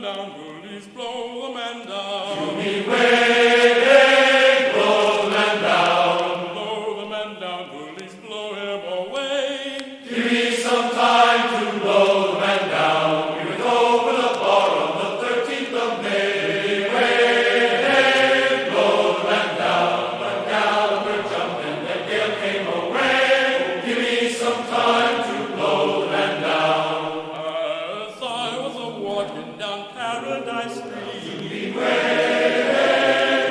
down, bullies, blow the man down. To me way, blow the man down. Blow the man down, bullies, blow him away. Give me some time to blow the man down. We went over the bar on the 13th of May. Way, blow the man down. The gallopers jumped and the gale came away. Give me some time to blow the man down. As I was a-walking down Paradise Street,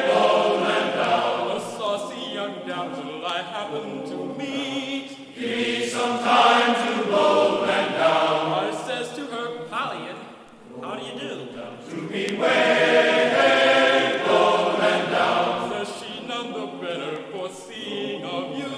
Blow the man down. a saucy young damsel I happened to meet. Give me some time to blow the man down. I says to her, Pallion, how do you do? To me way, blow the man down. Says she, none the better for seeing of you.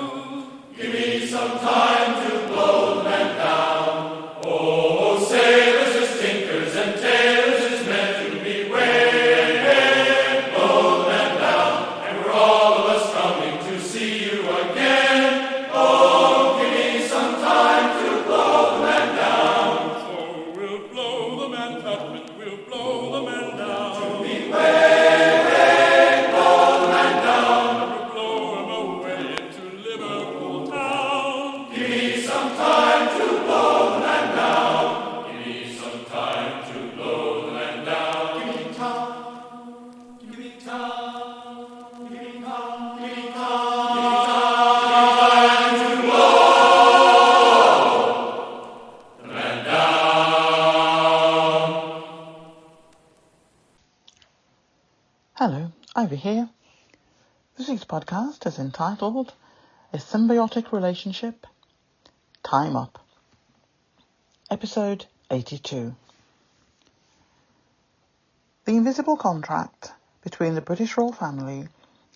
Give me some time to blow the man down. Oh, sailors as tinkers and tailors as men to me way, blow the man down. And we're all of us coming to see you again. Oh, give me some time to blow the man down. So we'll blow the man up, we'll blow the man down. Me way, blow the man down. We'll blow him away into Liverpool town. Give me some time to blow the man down. Give me some time to blow the man down. Give me time. Give me time. Give me time. Give me time. Give me time to blow the man down. Hello, Ivy here. This week's podcast is entitled A Symbiotic Relationship, Time Up, Episode 82. The invisible contract between the British royal family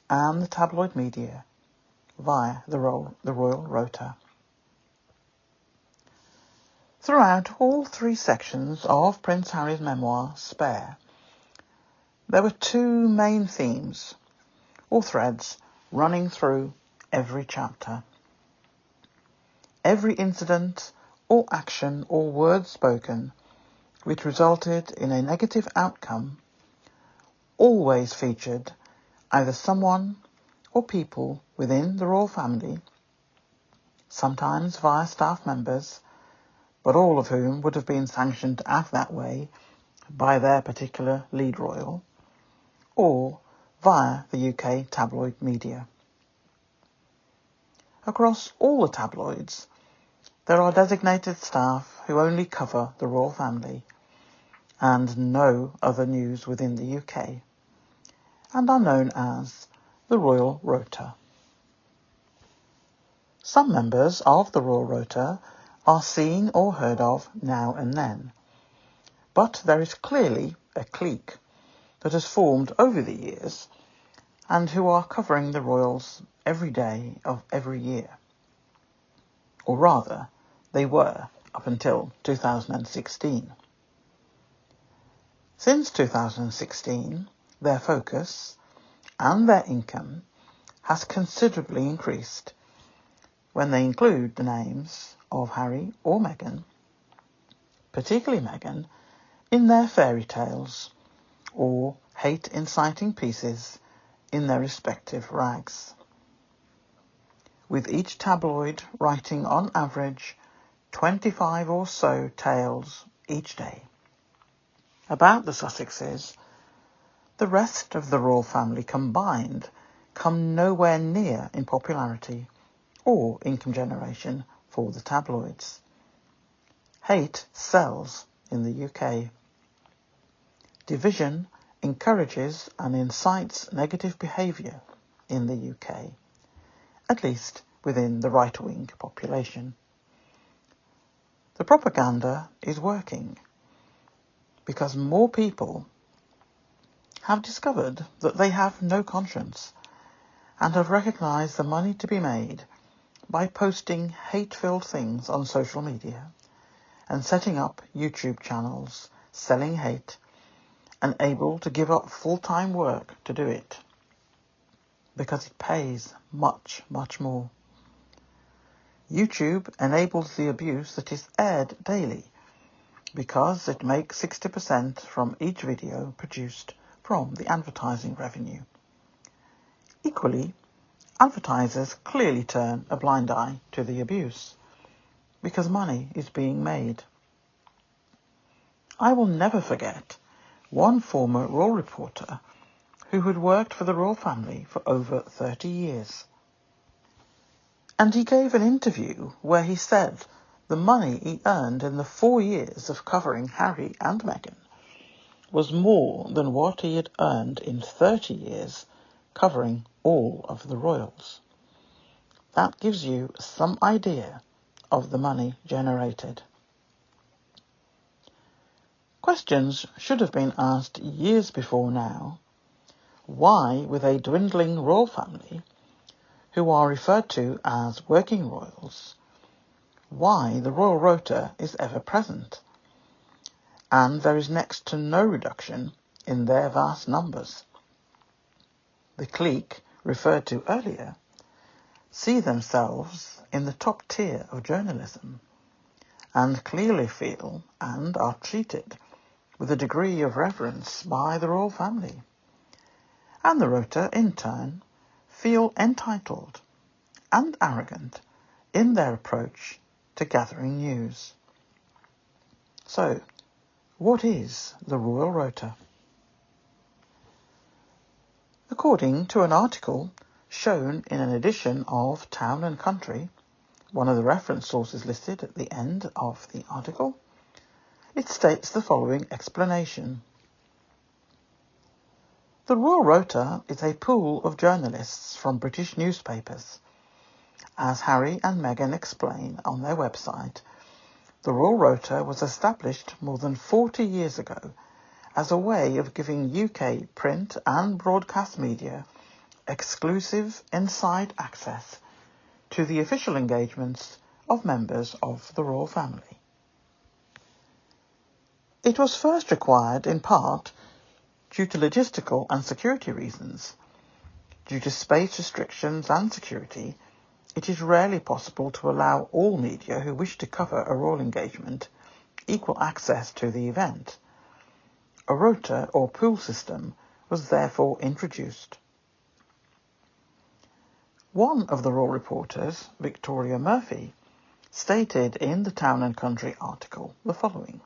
and the tabloid media via the royal rota. Throughout all three sections of Prince Harry's memoir, Spare, there were two main themes, or threads, running through every chapter. Every incident, or action, or word spoken, which resulted in a negative outcome, always featured either someone or people within the royal family, sometimes via staff members, but all of whom would have been sanctioned to act that way by their particular lead royal, or via the UK tabloid media. Across all the tabloids, there are designated staff who only cover the royal family and no other news within the UK, and are known as the Royal Rota. Some members of the Royal Rota are seen or heard of now and then, but there is clearly a clique that has formed over the years and who are covering the royals every day of every year. Or rather, they were up until 2016. Since 2016, their focus and their income has considerably increased when they include the names of Harry or Meghan, particularly Meghan, in their fairy tales or hate-inciting pieces in their respective rags, with each tabloid writing on average 25 or so tales each day. About the Sussexes, the rest of the royal family combined come nowhere near in popularity or income generation for the tabloids. Hate sells in the UK. Division encourages and incites negative behaviour in the UK, at least within the right-wing population. The propaganda is working because more people have discovered that they have no conscience and have recognised the money to be made by posting hate-filled things on social media and setting up YouTube channels selling hate and able to give up full-time work to do it because it pays much, much more. YouTube enables the abuse that is aired daily because it makes 60% from each video produced from the advertising revenue. Equally, advertisers clearly turn a blind eye to the abuse, because money is being made. I will never forget one former royal reporter who had worked for the royal family for over 30 years. And he gave an interview where he said the money he earned in the 4 years of covering Harry and Meghan was more than what he had earned in 30 years covering all of the royals. That gives you some idea of the money generated. Questions should have been asked years before now. Why, with a dwindling royal family, who are referred to as working royals, why the royal rota is ever present, and there is next to no reduction in their vast numbers. The clique referred to earlier see themselves in the top tier of journalism and clearly feel and are treated with a degree of reverence by the royal family. And the rota, in turn, feel entitled and arrogant in their approach to gathering news. So, what is the royal rota? According to an article shown in an edition of Town and Country, one of the reference sources listed at the end of the article, it states the following explanation. The Royal Rota is a pool of journalists from British newspapers. As Harry and Meghan explain on their website, the Royal Rota was established more than 40 years ago as a way of giving UK print and broadcast media exclusive inside access to the official engagements of members of the royal family. It was first required in part due to logistical and security reasons. Due to space restrictions and security, it is rarely possible to allow all media who wish to cover a royal engagement equal access to the event. A rota or pool system was therefore introduced. One of the royal reporters, Victoria Murphy, stated in the Town and Country article the following.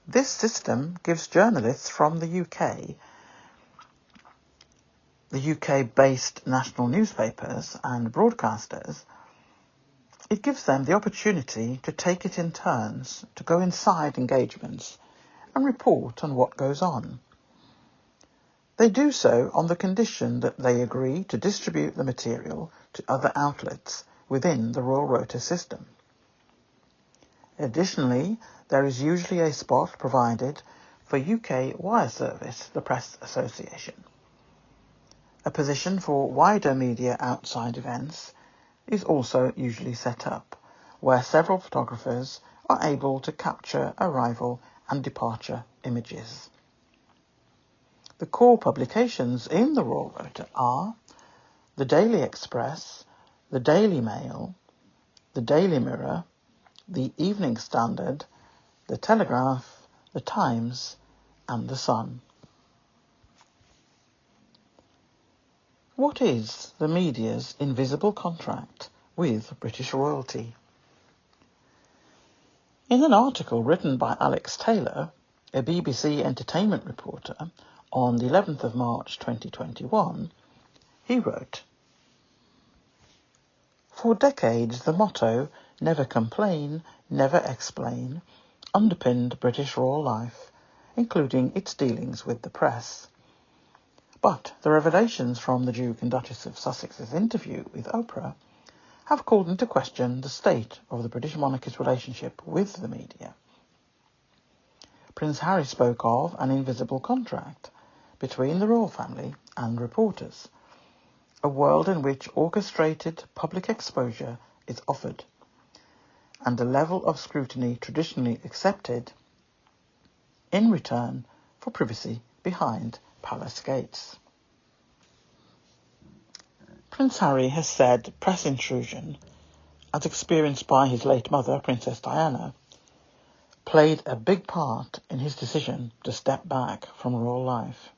This system gives journalists from the UK-based national newspapers and broadcasters, it gives them the opportunity to take it in turns to go inside engagements and report on what goes on. They do so on the condition that they agree to distribute the material to other outlets within the Royal Rota system. Additionally, there is usually a spot provided for UK Wire Service, the Press Association. A position for wider media outside events is also usually set up, where several photographers are able to capture arrival and departure images. The core publications in the Royal Rota are the Daily Express, the Daily Mail, the Daily Mirror, the Evening Standard, the Telegraph, the Times, and the Sun. What is the media's invisible contract with British royalty? In an article written by Alex Taylor, a BBC entertainment reporter, on the 11th of March 2021, he wrote, "For decades the motto, never complain, never explain, underpinned British royal life, including its dealings with the press. But the revelations from the Duke and Duchess of Sussex's interview with Oprah have called into question the state of the British monarchy's relationship with the media. Prince Harry spoke of an invisible contract between the royal family and reporters, a world in which orchestrated public exposure is offered, and a level of scrutiny traditionally accepted in return for privacy behind palace gates. Prince Harry has said press intrusion as experienced by his late mother, Princess Diana, played a big part in his decision to step back from royal life.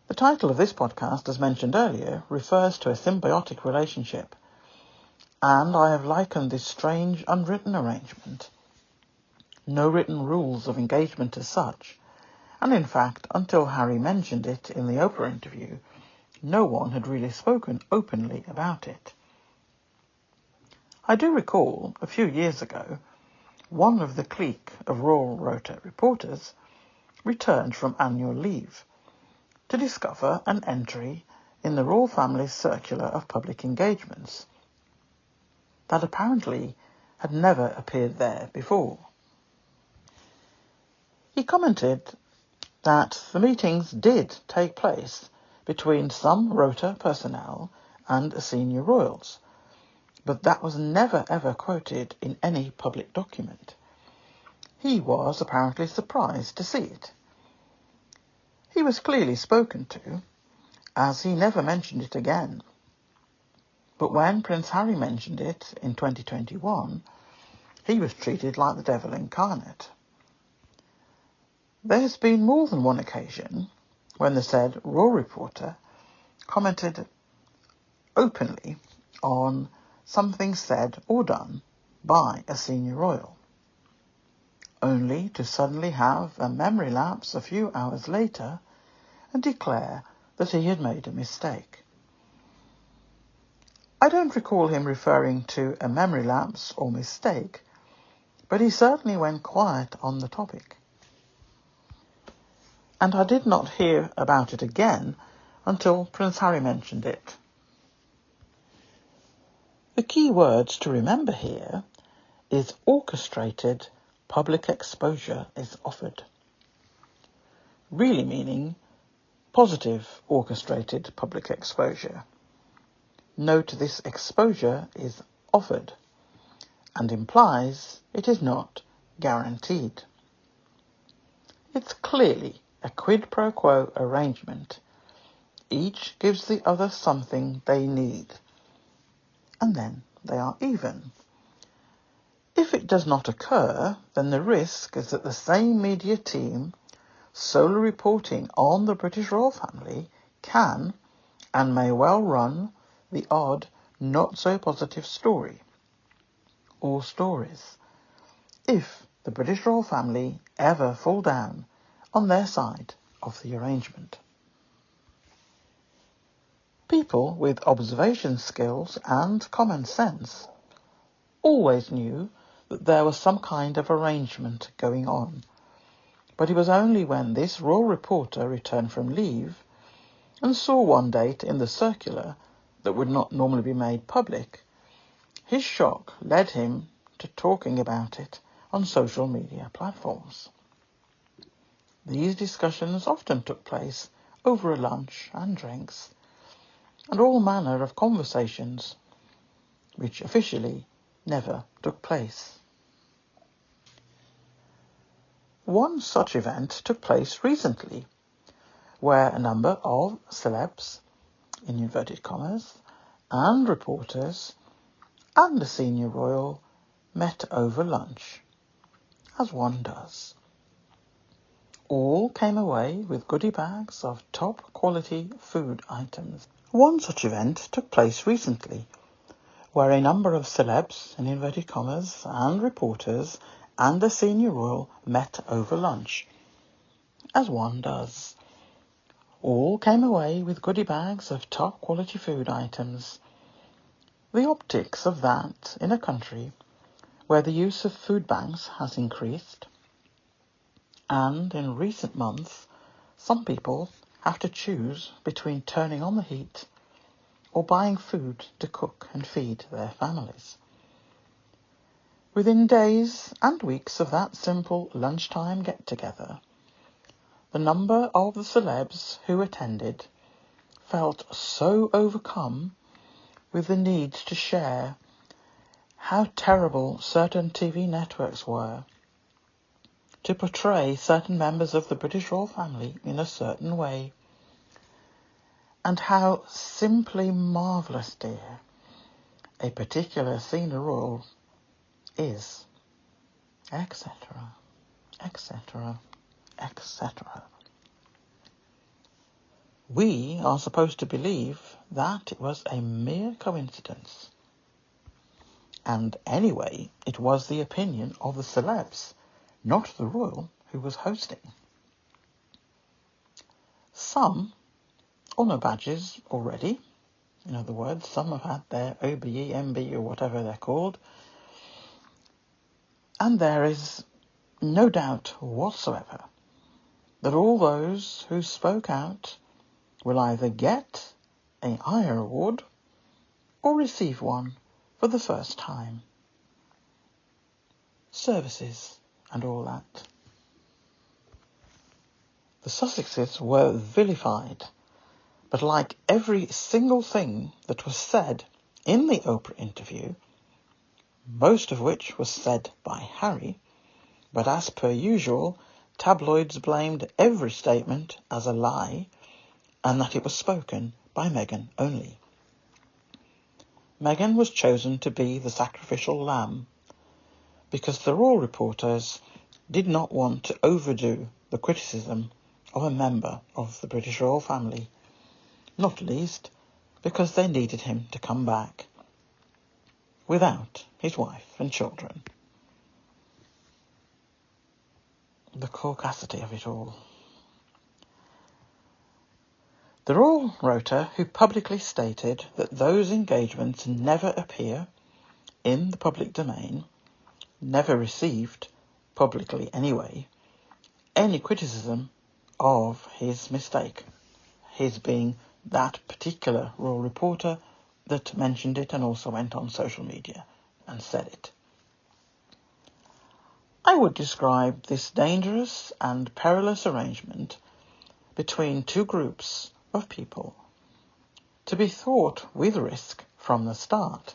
The title of this podcast, as mentioned earlier, refers to a symbiotic relationship, and I have likened this strange unwritten arrangement. No written rules of engagement as such, and in fact, until Harry mentioned it in the Oprah interview, no one had really spoken openly about it. I do recall, a few years ago, one of the clique of royal rota reporters returned from annual leave to discover an entry in the royal family's circular of public engagements that apparently had never appeared there before. He commented that the meetings did take place between some rota personnel and senior royals, but that was never ever quoted in any public document. He was apparently surprised to see it. He was clearly spoken to, as he never mentioned it again. But when Prince Harry mentioned it in 2021, he was treated like the devil incarnate. There has been more than one occasion when the said royal reporter commented openly on something said or done by a senior royal, only to suddenly have a memory lapse a few hours later and declare that he had made a mistake. I don't recall him referring to a memory lapse or mistake, but he certainly went quiet on the topic. And I did not hear about it again until Prince Harry mentioned it. The key words to remember here is orchestrated public exposure is offered, really meaning positive orchestrated public exposure. Note this exposure is offered and implies it is not guaranteed. It's clearly a quid pro quo arrangement. Each gives the other something they need, and then they are even. If it does not occur, then the risk is that the same media team solely reporting on the British royal family can and may well run the odd, not-so-positive story, or stories, if the British royal family ever fall down on their side of the arrangement. People with observation skills and common sense always knew that there was some kind of arrangement going on, but it was only when this royal reporter returned from leave and saw one date in the circular that would not normally be made public, his shock led him to talking about it on social media platforms. These discussions often took place over a lunch and drinks, and all manner of conversations which officially never took place. One such event took place recently, where a number of celebs, in inverted commas, and reporters and the senior royal met over lunch, as one does. All came away with goodie bags of top quality food items. One such event took place recently, where a number of celebs, in inverted commas, and reporters and the senior royal met over lunch, as one does. All came away with goodie bags of top quality food items. The optics of that in a country where the use of food banks has increased, and in recent months some people have to choose between turning on the heat or buying food to cook and feed their families. Within days and weeks of that simple lunchtime get-together, the number of the celebs who attended felt so overcome with the need to share how terrible certain TV networks were, to portray certain members of the British royal family in a certain way, and how simply marvellous, dear, a particular senior royal is, etc., etc., etc. We are supposed to believe that it was a mere coincidence. And anyway, it was the opinion of the celebs, not the royal who was hosting. Some honour badges already. In other words, some have had their OBE, MB, or whatever they're called. And there is no doubt whatsoever that all those who spoke out will either get a higher award or receive one for the first time. Services and all that. The Sussexes were vilified, but like every single thing that was said in the Oprah interview, most of which was said by Harry, but as per usual, tabloids blamed every statement as a lie and that it was spoken by Meghan only. Meghan was chosen to be the sacrificial lamb because the royal reporters did not want to overdo the criticism of a member of the British royal family, not least because they needed him to come back without his wife and children. The caucasity of it all. The royal rota, who publicly stated that those engagements never appear in the public domain, never received, publicly anyway, any criticism of his mistake, his being that particular royal reporter that mentioned it and also went on social media and said it. I would describe this dangerous and perilous arrangement between two groups of people to be thought with risk from the start.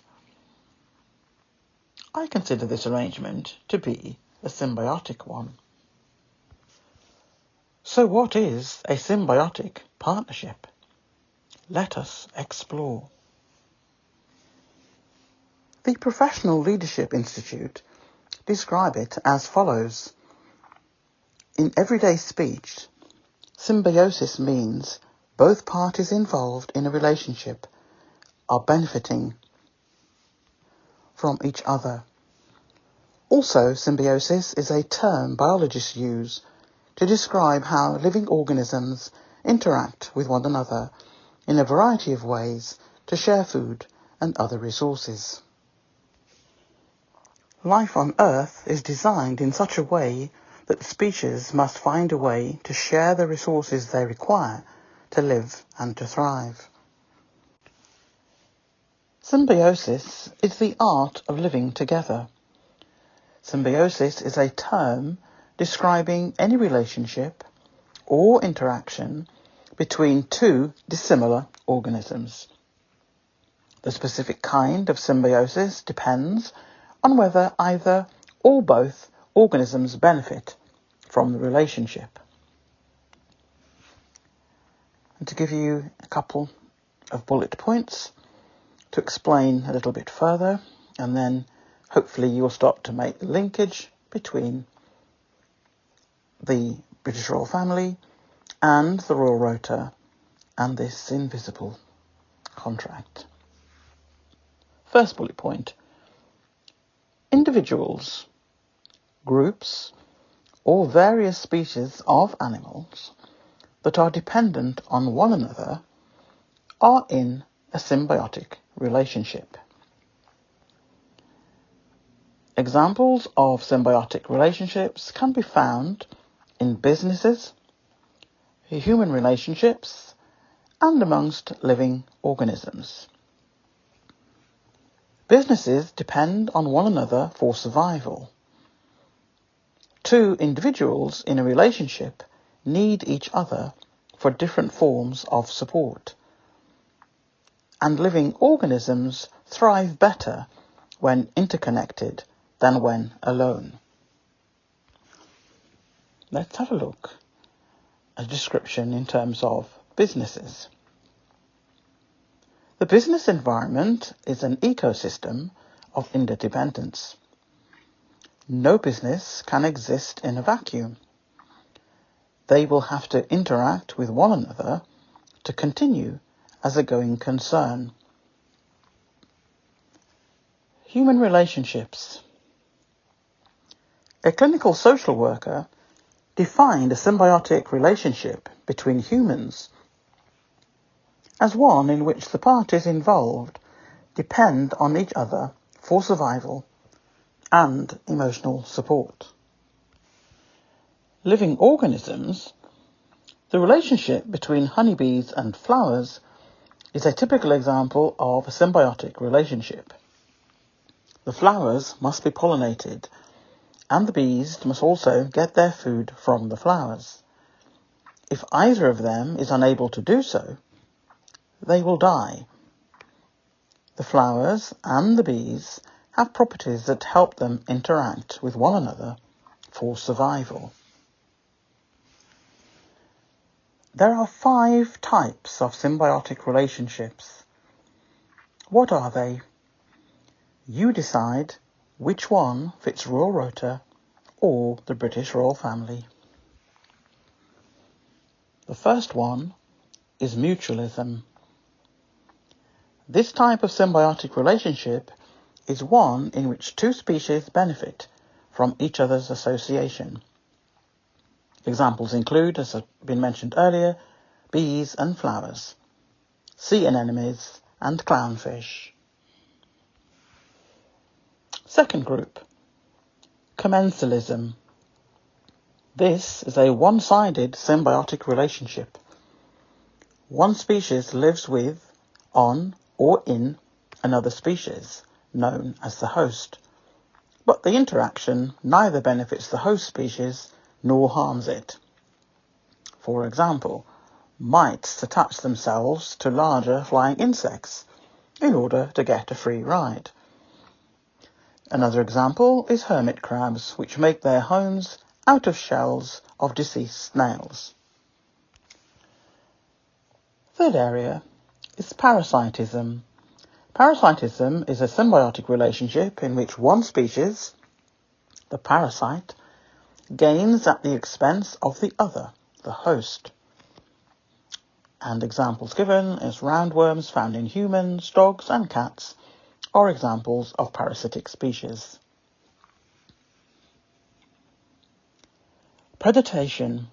I consider this arrangement to be a symbiotic one. So what is a symbiotic partnership? Let us explore. The Professional Leadership Institute describe it as follows. In everyday speech, symbiosis means both parties involved in a relationship are benefiting from each other. Also, symbiosis is a term biologists use to describe how living organisms interact with one another in a variety of ways to share food and other resources. Life on Earth is designed in such a way that species must find a way to share the resources they require to live and to thrive. Symbiosis is the art of living together. Symbiosis is a term describing any relationship or interaction between two dissimilar organisms. The specific kind of symbiosis depends on whether either or both organisms benefit from the relationship. And to give you a couple of bullet points to explain a little bit further, and then hopefully you'll start to make the linkage between the British royal family and the royal rota and this invisible contract. First bullet point. Individuals, groups, or various species of animals that are dependent on one another are in a symbiotic relationship. Examples of symbiotic relationships can be found in businesses, human relationships, and amongst living organisms. Businesses depend on one another for survival. Two individuals in a relationship need each other for different forms of support. And living organisms thrive better when interconnected than when alone. Let's have a look at a description in terms of businesses. The business environment is an ecosystem of interdependence. No business can exist in a vacuum. They will have to interact with one another to continue as a going concern. Human relationships. A clinical social worker defined a symbiotic relationship between humans as one in which the parties involved depend on each other for survival and emotional support. Living organisms. The relationship between honeybees and flowers is a typical example of a symbiotic relationship. The flowers must be pollinated, and the bees must also get their food from the flowers. If either of them is unable to do so, they will die. The flowers and the bees have properties that help them interact with one another for survival. There are 5 types of symbiotic relationships. What are they? You decide which one fits Royal Rota or the British royal family. The first one is mutualism. This type of symbiotic relationship is one in which 2 species benefit from each other's association. Examples include, as has been mentioned earlier, bees and flowers, sea anemones and clownfish. Second group, commensalism. This is a one-sided symbiotic relationship. One species lives with, on, or in another species, known as the host, but the interaction neither benefits the host species nor harms it. For example, mites attach themselves to larger flying insects in order to get a free ride. Another example is hermit crabs, which make their homes out of shells of deceased snails. Third area is parasitism. Parasitism is a symbiotic relationship in which one species, the parasite, gains at the expense of the other, the host. And examples given is roundworms found in humans, dogs and cats are examples of parasitic species. Predation.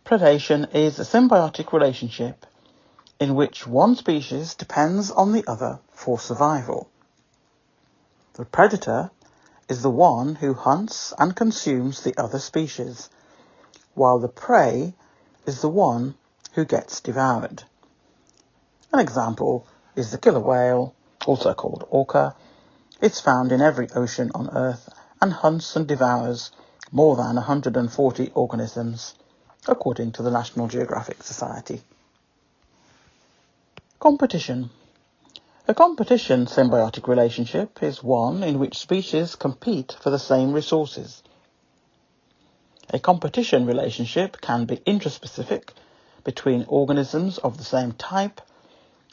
Predation is a symbiotic relationship in which one species depends on the other for survival. The predator is the one who hunts and consumes the other species, while the prey is the one who gets devoured. An example is the killer whale, also called orca. It's found in every ocean on Earth and hunts and devours more than 140 organisms, according to the National Geographic Society. Competition. A competition symbiotic relationship is one in which species compete for the same resources. A competition relationship can be intraspecific between organisms of the same type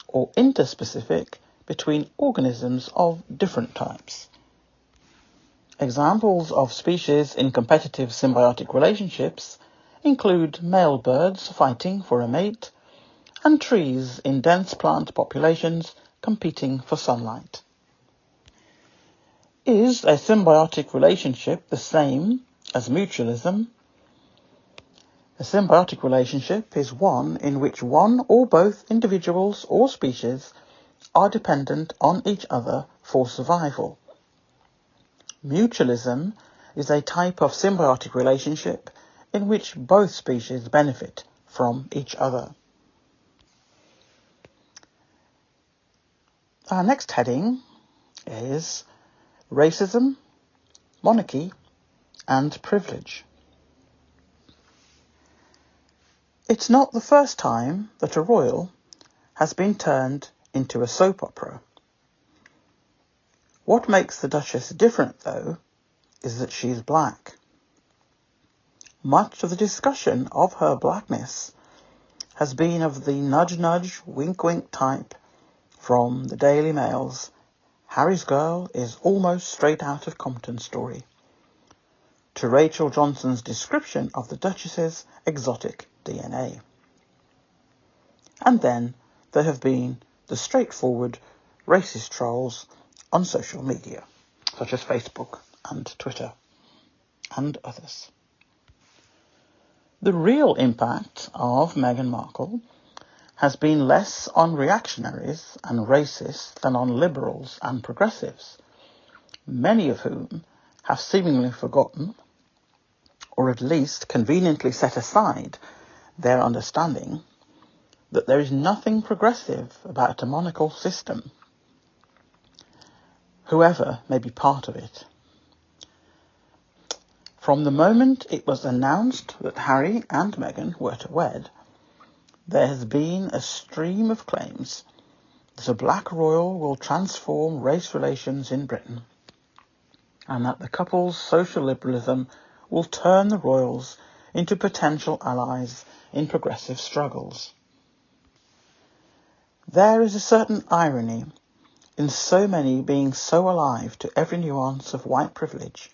or interspecific between organisms of different types. Examples of species in competitive symbiotic relationships include male birds fighting for a mate and trees in dense plant populations competing for sunlight. Is a symbiotic relationship the same as mutualism? A symbiotic relationship is one in which one or both individuals or species are dependent on each other for survival. Mutualism is a type of symbiotic relationship in which both species benefit from each other. Our next heading is racism, monarchy, and privilege. It's not the first time that a royal has been turned into a soap opera. What makes the Duchess different, though, is that she's black. Much of the discussion of her blackness has been of the nudge-nudge, wink-wink type from the Daily Mail's Harry's Girl is almost straight out of Compton story, to Rachel Johnson's description of the Duchess's exotic DNA. And then there have been the straightforward racist trolls on social media, such as Facebook and Twitter and others. The real impact of Meghan Markle has been less on reactionaries and racists than on liberals and progressives, many of whom have seemingly forgotten, or at least conveniently set aside, their understanding that there is nothing progressive about a monarchical system, whoever may be part of it. From the moment it was announced that Harry and Meghan were to wed, there has been a stream of claims that a black royal will transform race relations in Britain, and that the couple's social liberalism will turn the royals into potential allies in progressive struggles. There is a certain irony in so many being so alive to every nuance of white privilege,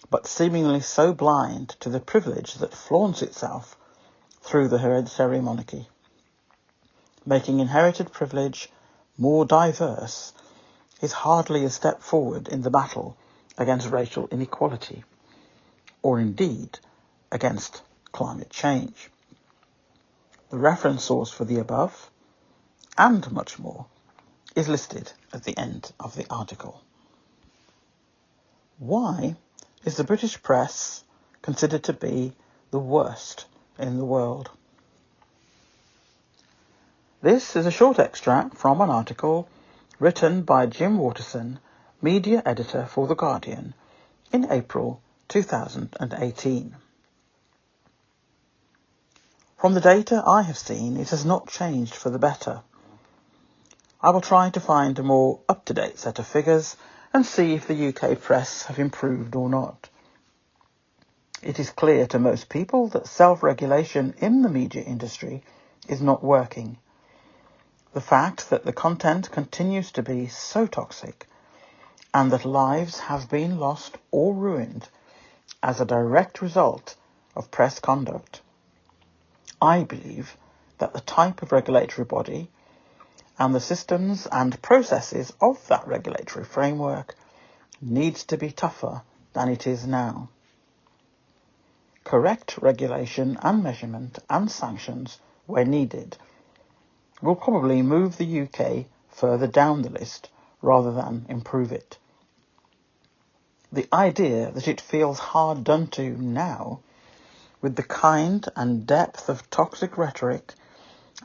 but seemingly so blind to the privilege that flaunts itself through the hereditary monarchy. Making inherited privilege more diverse is hardly a step forward in the battle against racial inequality, or indeed against climate change. The reference source for the above, and much more, is listed at the end of the article. Why is the British press considered to be the worst in the world? This is a short extract from an article written by Jim Waterson, media editor for The Guardian, in April 2018. From the data I have seen, it has not changed for the better. I will try to find a more up-to-date set of figures and see if the UK press have improved or not. It is clear to most people that self-regulation in the media industry is not working. The fact that the content continues to be so toxic, and that lives have been lost or ruined as a direct result of press conduct. I believe that the type of regulatory body and the systems and processes of that regulatory framework needs to be tougher than it is now. Correct regulation and measurement and sanctions, where needed, will probably move the UK further down the list rather than improve it. The idea that it feels hard done to now, with the kind and depth of toxic rhetoric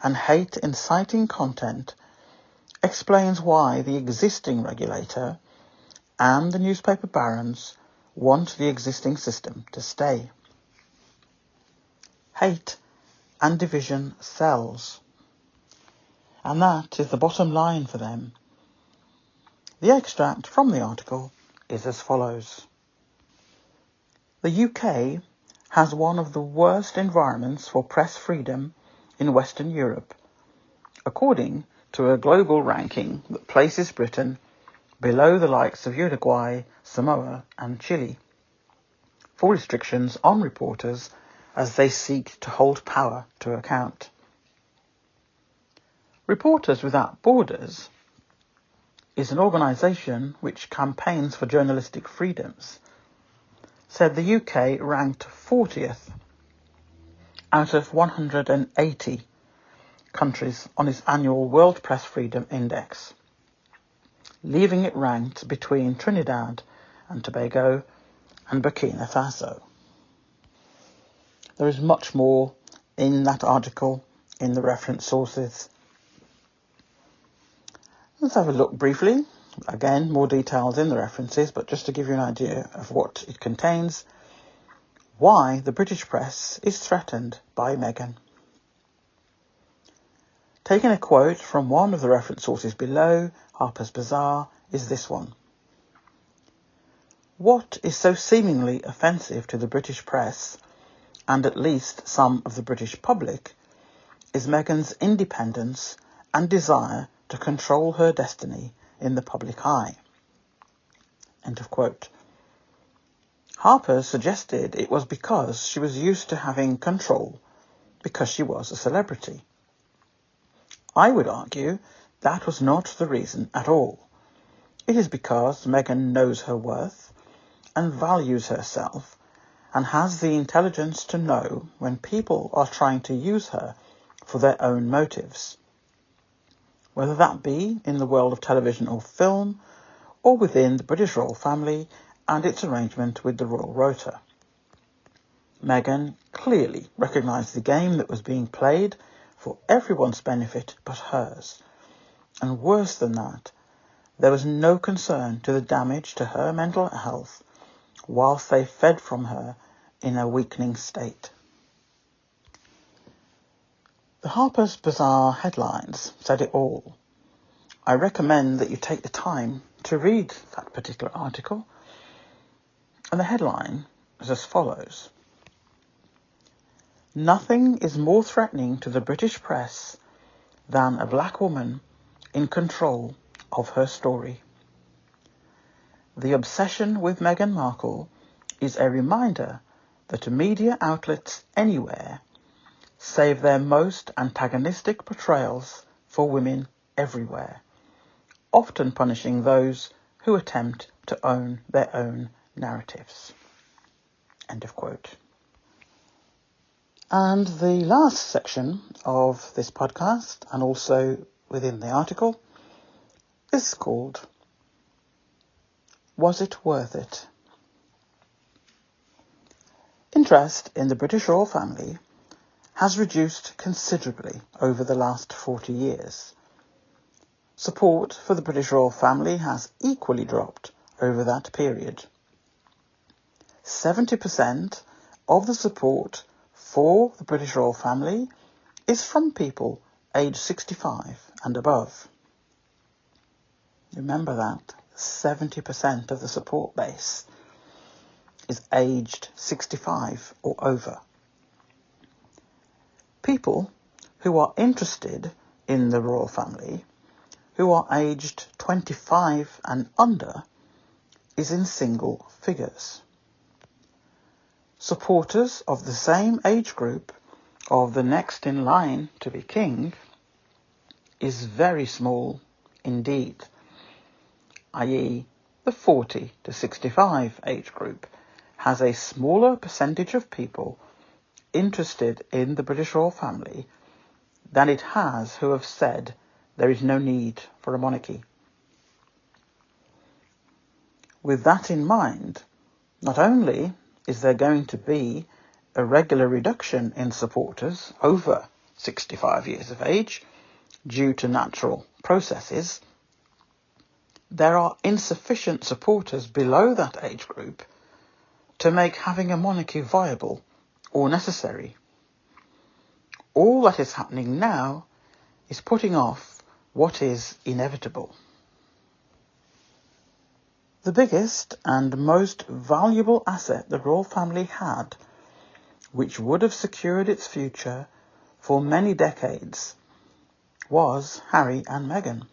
and hate-inciting content, explains why the existing regulator and the newspaper barons want the existing system to stay. Hate and division sells, and that is the bottom line for them. The extract from the article is as follows. The UK has one of the worst environments for press freedom in Western Europe, according to a global ranking that places Britain below the likes of Uruguay, Samoa and Chile, for restrictions on reporters as they seek to hold power to account. Reporters Without Borders is an organisation which campaigns for journalistic freedoms, said the UK ranked 40th out of 180 countries on its annual World Press Freedom Index, leaving it ranked between Trinidad and Tobago and Burkina Faso. There is much more in that article in the reference sources. Let's have a look briefly. Again, more details in the references, but just to give you an idea of what it contains. Why the British press is threatened by Meghan. Taking a quote from one of the reference sources below, Harper's Bazaar, is this one. What is so seemingly offensive to the British press, and at least some of the British public, is Meghan's independence and desire to control her destiny in the public eye. End of quote. Harper suggested it was because she was used to having control because she was a celebrity. I would argue that was not the reason at all. It is because Meghan knows her worth and values herself and has the intelligence to know when people are trying to use her for their own motives, whether that be in the world of television or film, or within the British royal family and its arrangement with the royal rota. Meghan clearly recognised the game that was being played for everyone's benefit but hers, and worse than that, there was no concern to the damage to her mental health whilst they fed from her in a weakening state. The Harper's Bazaar headlines said it all. I recommend that you take the time to read that particular article, and the headline is as follows. Nothing is more threatening to the British press than a black woman in control of her story. The obsession with Meghan Markle is a reminder that media outlets anywhere save their most antagonistic portrayals for women everywhere, often punishing those who attempt to own their own narratives. End of quote. And the last section of this podcast, and also within the article, is called Was It Worth It? Interest in the British royal family has reduced considerably over the last 40 years. Support for the British royal family has equally dropped over that period. 70% of the support for the British royal family is from people aged 65 and above. Remember that, 70% of the support base is aged 65 or over. People who are interested in the royal family, who are aged 25 and under, is in single figures. Supporters of the same age group of the next in line to be king is very small indeed, i.e. the 40 to 65 age group has a smaller percentage of people interested in the British royal family than it has who have said there is no need for a monarchy. With that in mind, not only is there going to be a regular reduction in supporters over 65 years of age due to natural processes, there are insufficient supporters below that age group to make having a monarchy viable or necessary. All that is happening now is putting off what is inevitable. The biggest and most valuable asset the royal family had, which would have secured its future for many decades, was Harry and Meghan.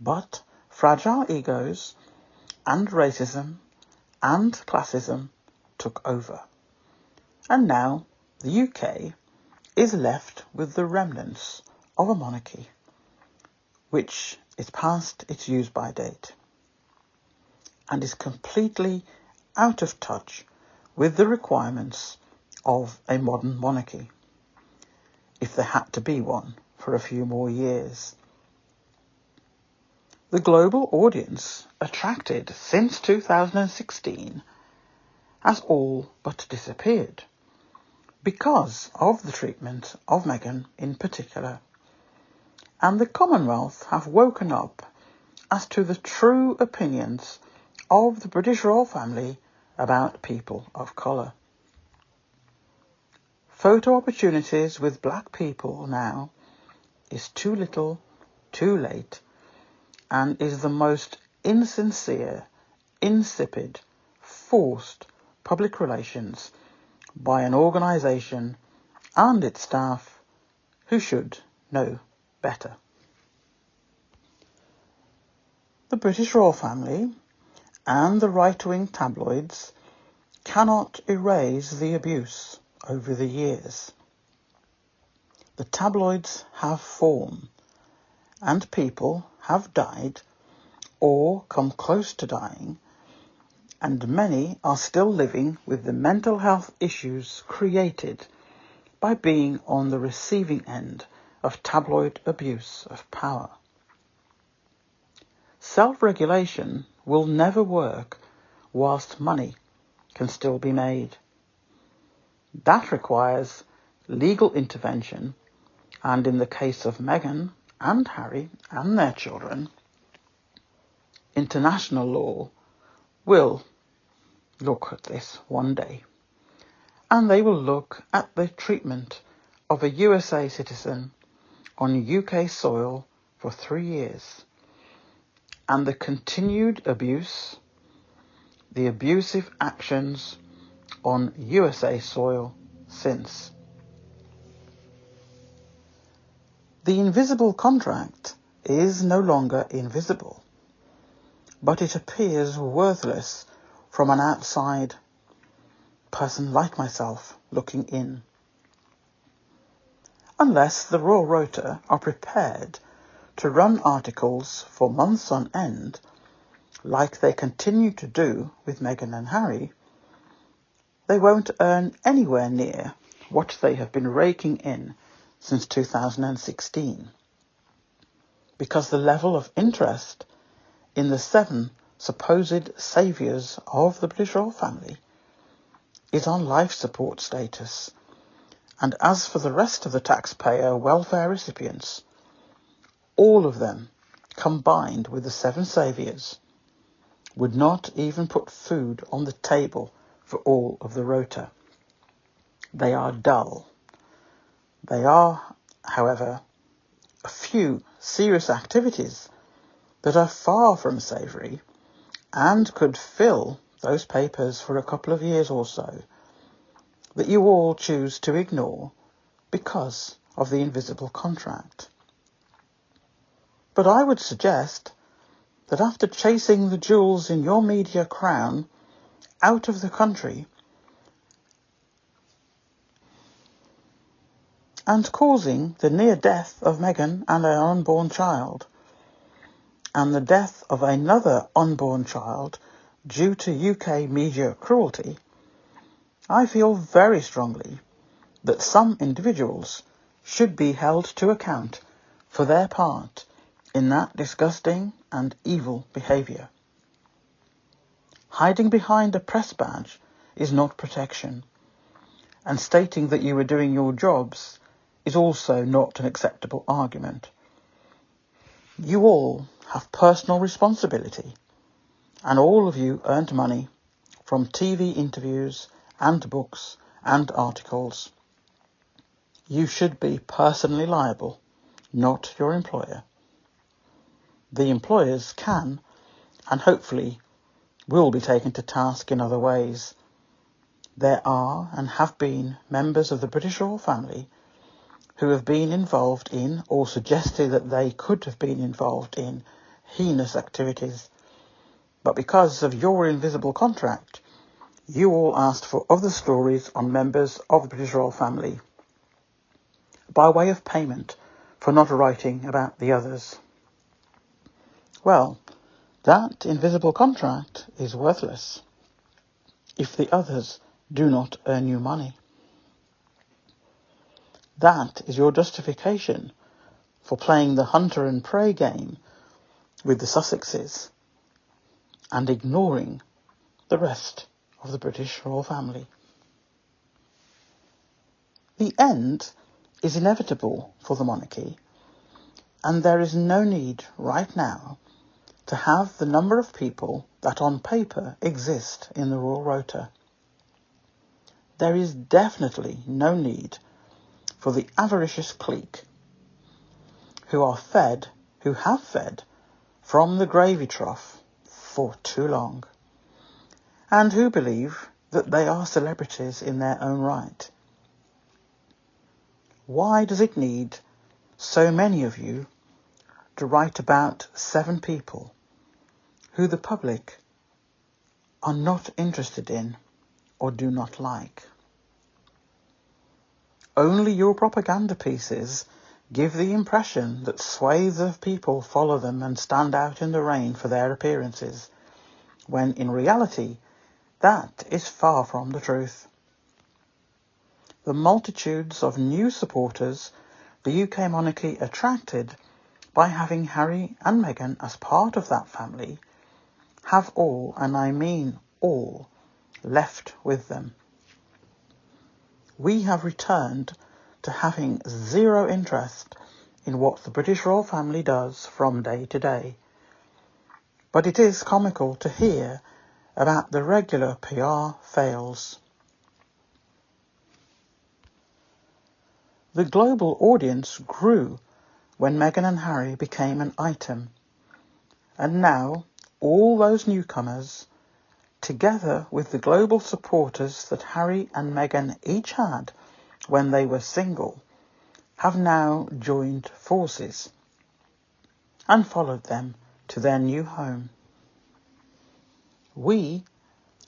But fragile egos and racism and classism took over. And now the UK is left with the remnants of a monarchy, which is past its use-by date and is completely out of touch with the requirements of a modern monarchy, if there had to be one for a few more years. The global audience attracted since 2016 has all but disappeared because of the treatment of Meghan in particular, and the Commonwealth have woken up as to the true opinions of the British royal family about people of colour. Photo opportunities with black people now is too little, too late, and is the most insincere, insipid, forced public relations by an organisation and its staff who should know better. The British royal family and the right-wing tabloids cannot erase the abuse over the years. The tabloids have fallen, and people have died or come close to dying, and many are still living with the mental health issues created by being on the receiving end of tabloid abuse of power. Self-regulation will never work whilst money can still be made. That requires legal intervention, and in the case of Meghan and Harry and their children, international law will look at this one day, and they will look at the treatment of a USA citizen on UK soil for 3 years, and the continued abuse, the abusive actions on USA soil since. The invisible contract is no longer invisible, but it appears worthless from an outside person like myself looking in. Unless the Royal Rota are prepared to run articles for months on end, like they continue to do with Meghan and Harry, they won't earn anywhere near what they have been raking in since 2016, because the level of interest in the 7 supposed saviours of the British royal family is on life support status, and as for the rest of the taxpayer welfare recipients, all of them, combined with the 7 saviours, would not even put food on the table for all of the Rota. They are dull. They are, however, a few serious activities that are far from savoury and could fill those papers for a couple of years or so, that you all choose to ignore because of the invisible contract. But I would suggest that after chasing the jewels in your media crown out of the country and causing the near death of Meghan and her unborn child, and the death of another unborn child due to UK media cruelty, I feel very strongly that some individuals should be held to account for their part in that disgusting and evil behaviour. Hiding behind a press badge is not protection, and stating that you were doing your jobs is also not an acceptable argument. You all have personal responsibility, and all of you earned money from TV interviews and books and articles. You should be personally liable, not your employer. The employers can, and hopefully will be taken to task in other ways. There are and have been members of the British royal family who have been involved in, or suggested that they could have been involved in, heinous activities. But because of your invisible contract, you all asked for other stories on members of the British royal family, by way of payment for not writing about the others. Well, that invisible contract is worthless if the others do not earn you money. That is your justification for playing the hunter and prey game with the Sussexes and ignoring the rest of the British royal family. The end is inevitable for the monarchy, and there is no need right now to have the number of people that on paper exist in the Royal Rota. There is definitely no need for the avaricious clique who have fed from the gravy trough for too long, and who believe that they are celebrities in their own right. Why does it need so many of you to write about 7 people who the public are not interested in or do not like. Only your propaganda pieces give the impression that swathes of people follow them and stand out in the rain for their appearances, when in reality that is far from the truth. The multitudes of new supporters the UK monarchy attracted by having Harry and Meghan as part of that family have all, and I mean all, left with them. We have returned to having zero interest in what the British royal family does from day to day. But it is comical to hear about the regular PR fails. The global audience grew when Meghan and Harry became an item, and now all those newcomers, together with the global supporters that Harry and Meghan each had when they were single, have now joined forces and followed them to their new home. We,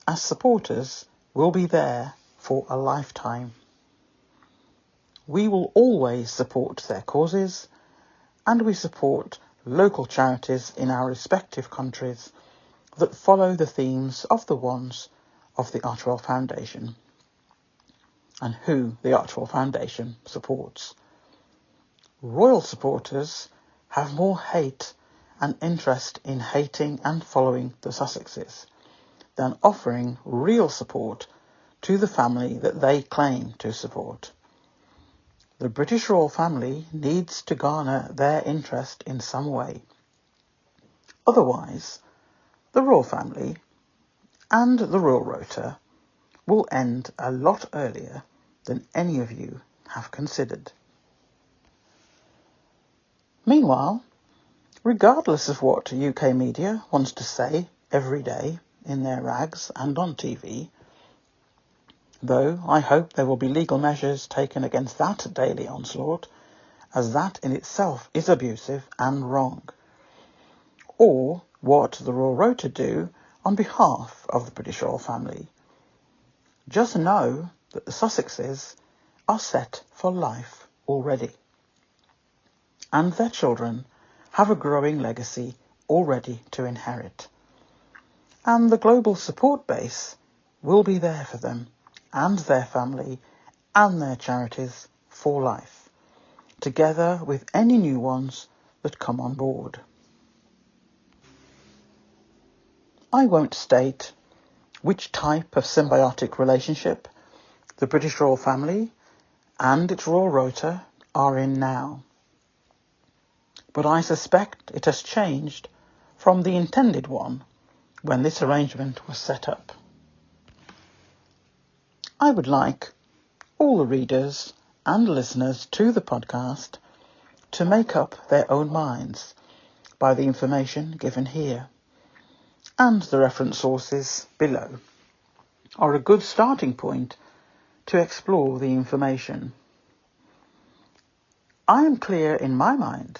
as supporters, will be there for a lifetime. We will always support their causes, and we support local charities in our respective countries that follow the themes of the ones of the Archewell Foundation and who the Archewell Foundation supports. Royal supporters have more hate and interest in hating and following the Sussexes than offering real support to the family that they claim to support. The British royal family needs to garner their interest in some way. Otherwise, the royal family and the royal rota will end a lot earlier than any of you have considered. Meanwhile, regardless of what UK media wants to say every day in their rags and on TV, though I hope there will be legal measures taken against that daily onslaught, as that in itself is abusive and wrong, or what the Royal Rota do on behalf of the British royal family. Just know that the Sussexes are set for life already, and their children have a growing legacy already to inherit, and the global support base will be there for them and their family and their charities for life, together with any new ones that come on board. I won't state which type of symbiotic relationship the British royal family and its royal rota are in now, but I suspect it has changed from the intended one when this arrangement was set up. I would like all the readers and listeners to the podcast to make up their own minds by the information given here, and the reference sources below are a good starting point to explore the information. I am clear in my mind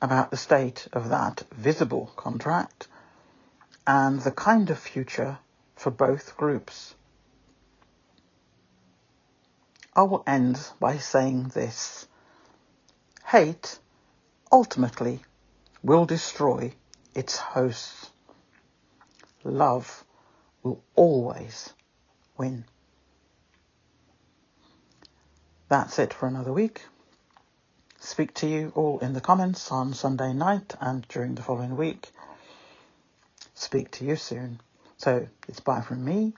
about the state of that visible contract and the kind of future for both groups. I will end by saying this: hate ultimately will destroy its hosts. Love will always win. That's it for another week. Speak to you all in the comments on Sunday night and during the following week. Speak to you soon. So it's bye from me.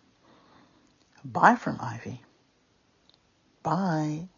Bye from Ivy. Bye.